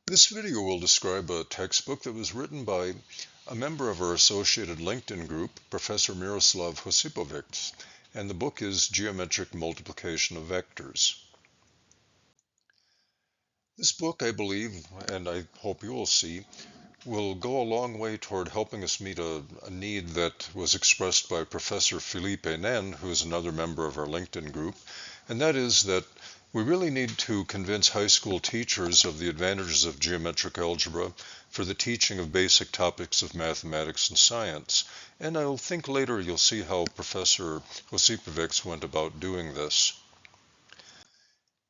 This video will describe a textbook that was written by a member of our associated LinkedIn group, Professor Miroslav Josipović, and the book is Geometric Multiplication of Vectors. This book, I believe, and I hope you will see, will go a long way toward helping us meet a need that was expressed by Professor Felipe Nen, who is another member of our LinkedIn group, and that is that we really need to convince high school teachers of the advantages of geometric algebra for the teaching of basic topics of mathematics and science. And I think later you'll see how Professor Josipović went about doing this.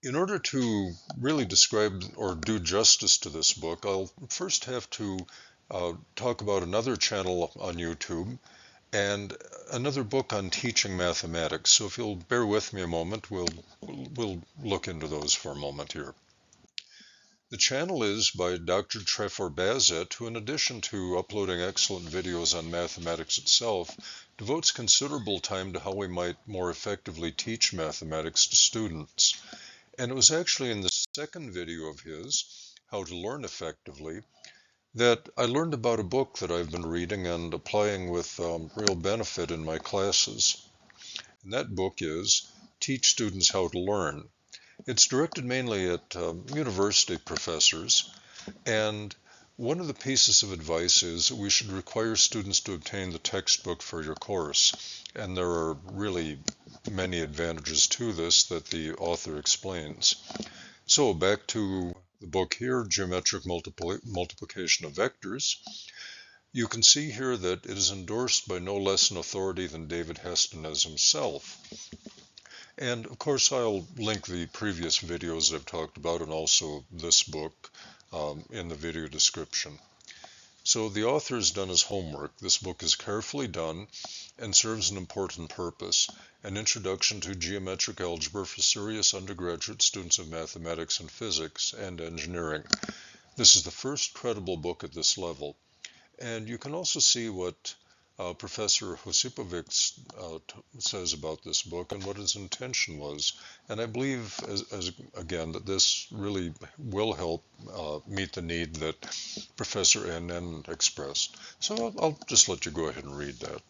In order to really describe or do justice to this book, I'll first have to talk about another channel on YouTube and another book on teaching mathematics. So if you'll bear with me a moment, we'll look into those for a moment here. The channel is by Dr. Trefor Bazet, who in addition to uploading excellent videos on mathematics itself, devotes considerable time to how we might more effectively teach mathematics to students. And it was actually in the second video of his, How to Learn Effectively, that I learned about a book that I've been reading and applying with real benefit in my classes. And that book is Teach Students How to Learn. It's directed mainly at university professors, and one of the pieces of advice is that we should require students to obtain the textbook for your course. And there are really many advantages to this that the author explains. So back to the book here, Geometric Multiplication of Vectors. You can see here that it is endorsed by no less an authority than David Heston as himself. And of course I'll link the previous videos I've talked about and also this book in the video description. So the author has done his homework. This book is carefully done and serves an important purpose, an introduction to geometric algebra for serious undergraduate students of mathematics and physics and engineering. This is the first credible book at this level. And you can also see what Professor Josipović says about this book and what his intention was. And I believe, again, that this really will help meet the need that Professor N. expressed. So I'll just let you go ahead and read that.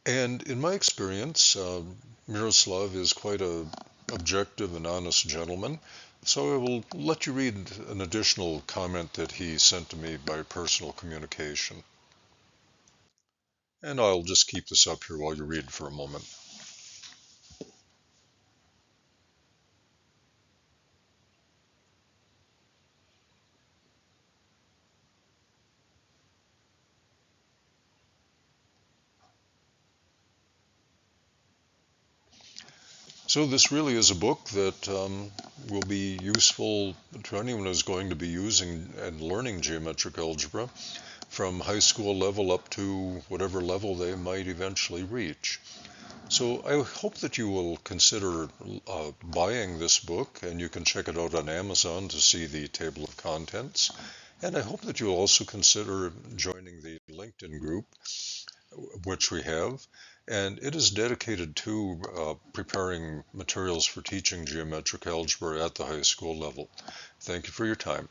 And in my experience, Miroslav is quite an objective and honest gentleman. So I will let you read an additional comment that he sent to me by personal communication. And I'll just keep this up here while you read for a moment. So this really is a book that will be useful to anyone who's going to be using and learning geometric algebra from high school level up to whatever level they might eventually reach. So I hope that you will consider buying this book, and you can check it out on Amazon to see the table of contents. And I hope that you'll also consider joining the LinkedIn group, which we have, and it is dedicated to preparing materials for teaching geometric algebra at the high school level. Thank you for your time.